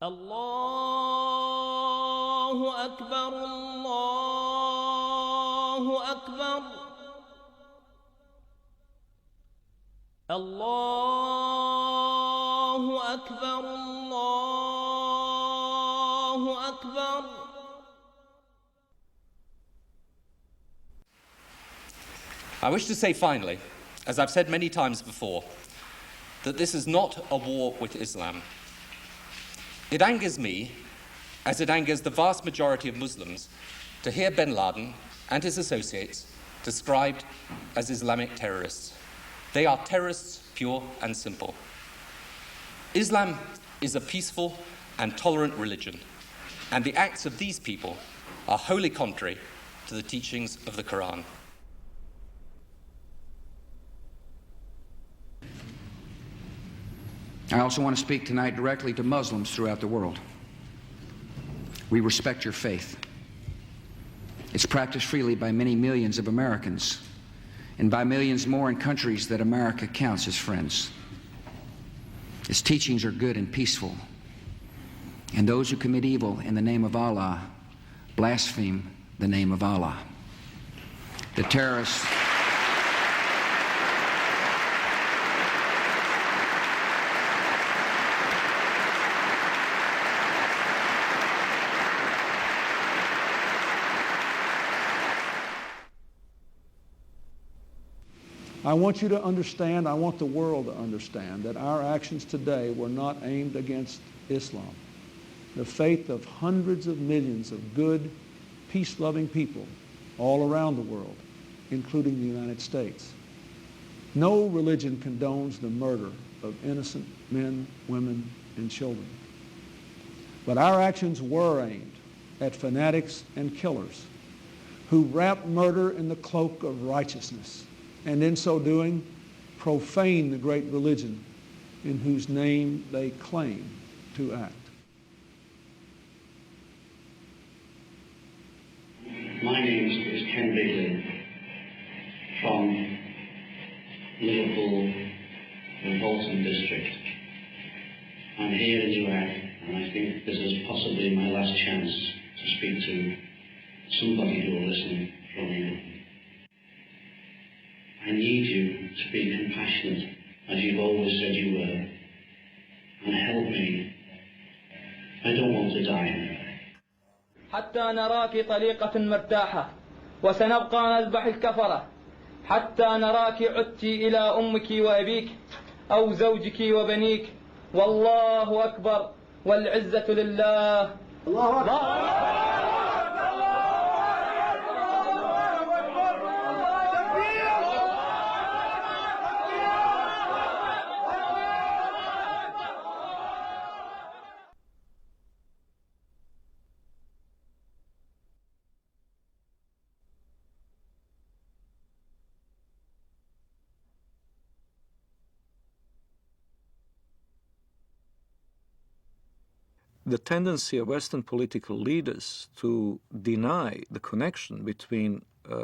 الله أكبر الله أكبر الله أكبر الله أكبر. I wish to say finally, as I've said many times before, that this is not a war with Islam. It angers me, as it angers the vast majority of Muslims, to hear bin Laden and his associates described as Islamic terrorists. They are terrorists, pure and simple. Islam is a peaceful and tolerant religion, and the acts of these people are wholly contrary to the teachings of the Quran. I also want to speak tonight directly to Muslims throughout the world. We respect your faith. It's practiced freely by many millions of Americans and by millions more in countries that America counts as friends. Its teachings are good and peaceful, and those who commit evil in the name of Allah blaspheme the name of Allah. The terrorists I want you to understand, I want the world to understand that our actions today were not aimed against Islam. The faith of hundreds of millions of good, peace-loving people all around the world, including the United States. No religion condones the murder of innocent men, women, and children. But our actions were aimed at fanatics and killers who wrap murder in the cloak of righteousness, and in so doing, profane the great religion in whose name they claim to act. My name is Ken Bigley from Liverpool and Bolton district. I'm here in Iraq, and I think this is possibly my last chance to speak to somebody who will listen from England. I need you to be compassionate, as you've always said you were, and help me. I don't want to die. حتى نراك طليقة مرتاحة وسنبقى نذبح الكفرة حتى نراك عدت إلى أمك وأبيك أو زوجك وبنيك والله أكبر والعزة لله. الله أكبر. The tendency of Western political leaders to deny the connection between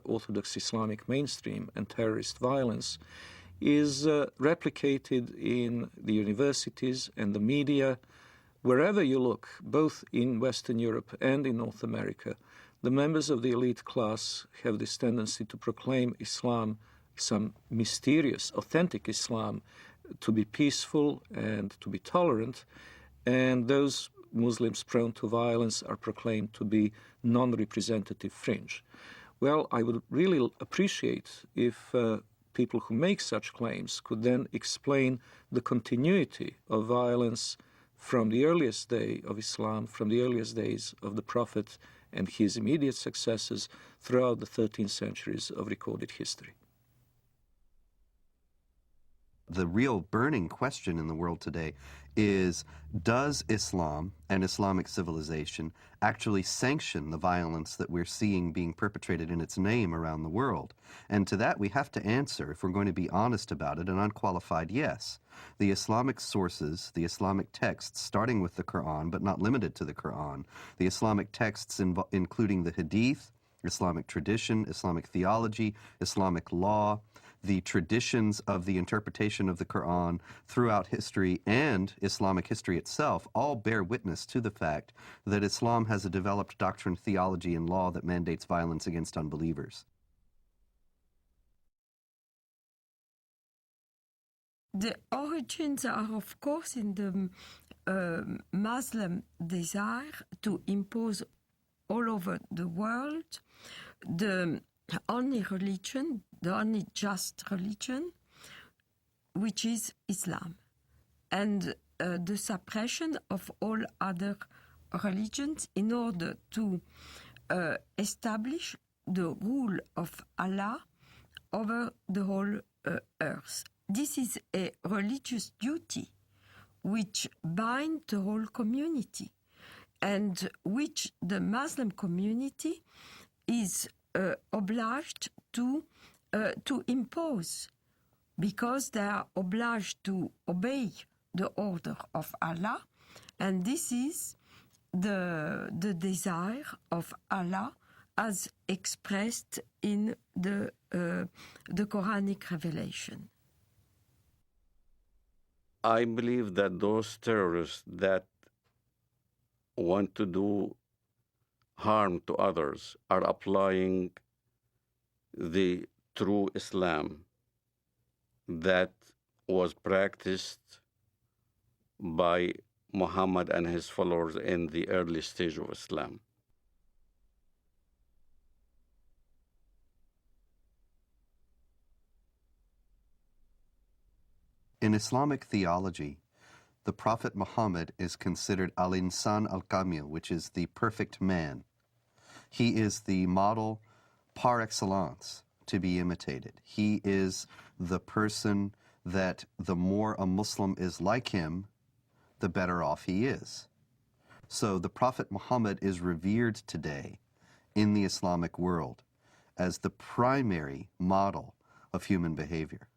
Orthodox Islamic mainstream and terrorist violence is replicated in the universities and the media. Wherever you look, both in Western Europe and in North America, the members of the elite class have this tendency to proclaim Islam, some mysterious, authentic Islam, to be peaceful and to be tolerant, and those Muslims prone to violence are proclaimed to be non-representative fringe. Well, I would really appreciate if people who make such claims could then explain the continuity of violence from the earliest day of Islam, from the earliest days of the Prophet and his immediate successors throughout the 13 centuries of recorded history. The real burning question in the world today is, does Islam and Islamic civilization actually sanction the violence that we're seeing being perpetrated in its name around the world? And to that we have to answer, if we're going to be honest about it, an unqualified yes. The Islamic sources, the Islamic texts, starting with the Quran, but not limited to the Quran, the Islamic texts including the Hadith, Islamic tradition, Islamic theology, Islamic law, the traditions of the interpretation of the Quran throughout history and Islamic history itself all bear witness to the fact that Islam has a developed doctrine, theology, and law that mandates violence against unbelievers. The origins are, of course, in the Muslim desire to impose all over the world the only religion, the only just religion, which is Islam, and the suppression of all other religions in order to establish the rule of Allah over the whole earth. This is a religious duty which binds the whole community and which the Muslim community is obliged to impose, because they are obliged to obey the order of Allah, and this is the desire of Allah as expressed in the Quranic revelation. I believe that those terrorists that want to do harm to others are applying the true Islam that was practiced by Muhammad and his followers in the early stage of Islam. In Islamic theology, the Prophet Muhammad is considered al-insan al-kamil, which is the perfect man. He is the model par excellence to be imitated. He is the person that the more a Muslim is like him, the better off he is. So the Prophet Muhammad is revered today in the Islamic world as the primary model of human behavior.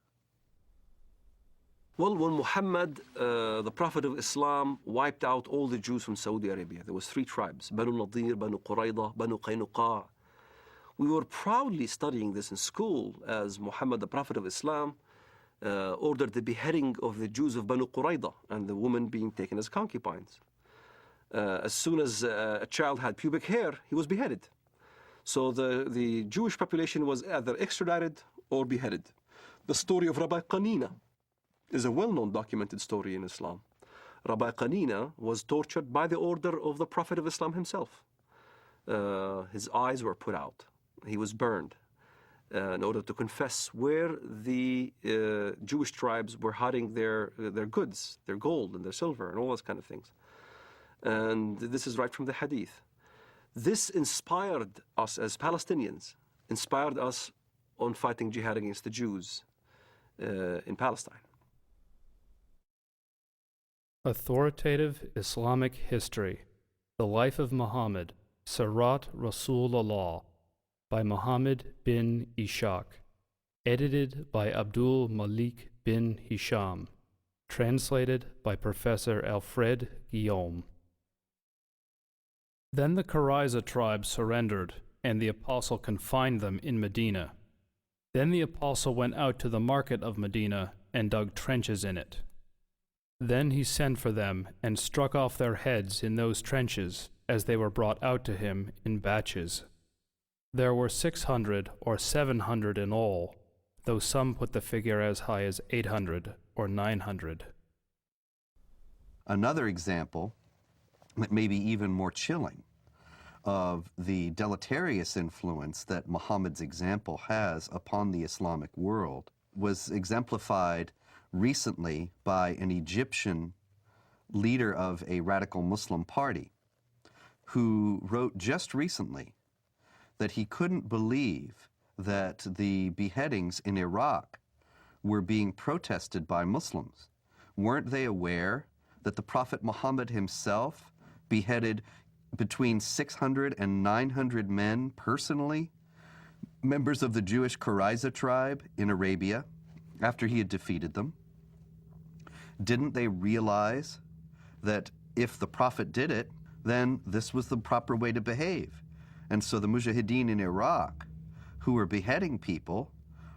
Well, when Muhammad, the Prophet of Islam, wiped out all the Jews from Saudi Arabia, there was 3 tribes, Banu Nadir, Banu Qurayda, Banu Qaynuqa. We were proudly studying this in school as Muhammad, the Prophet of Islam, ordered the beheading of the Jews of Banu Qurayda and the women being taken as concubines. As soon as a child had pubic hair, he was beheaded. So the Jewish population was either extradited or beheaded. The story of Rabbi Qanina is a well-known documented story in Islam. Rabbi Qanina was tortured by the order of the Prophet of Islam himself. His eyes were put out. He was burned in order to confess where the Jewish tribes were hiding their goods, their gold and their silver and all those kind of things. And this is right from the Hadith. This inspired us as Palestinians, inspired us on fighting jihad against the Jews in Palestine. Authoritative Islamic History, The Life of Muhammad, Sirat Rasulullah, by Muhammad bin Ishaq, edited by Abdul Malik bin Hisham, translated by Professor Alfred Guillaume. Then the Qurayza tribe surrendered, and the apostle confined them in Medina. Then the apostle went out to the market of Medina and dug trenches in it. Then he sent for them and struck off their heads in those trenches as they were brought out to him in batches. There were 600 or 700 in all, though some put the figure as high as 800 or 900. Another example that may be even more chilling of the deleterious influence that Muhammad's example has upon the Islamic world was exemplified recently by an Egyptian leader of a radical Muslim party who wrote just recently that he couldn't believe that the beheadings in Iraq were being protested by Muslims. Weren't they aware that the Prophet Muhammad himself beheaded between 600 and 900 men personally, members of the Jewish Qurayza tribe in Arabia, after he had defeated them? Didn't they realize that if the Prophet did it, then this was the proper way to behave? And so the Mujahideen in Iraq, who were beheading people,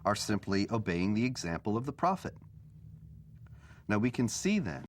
are simply obeying the example of the Prophet. Now we can see then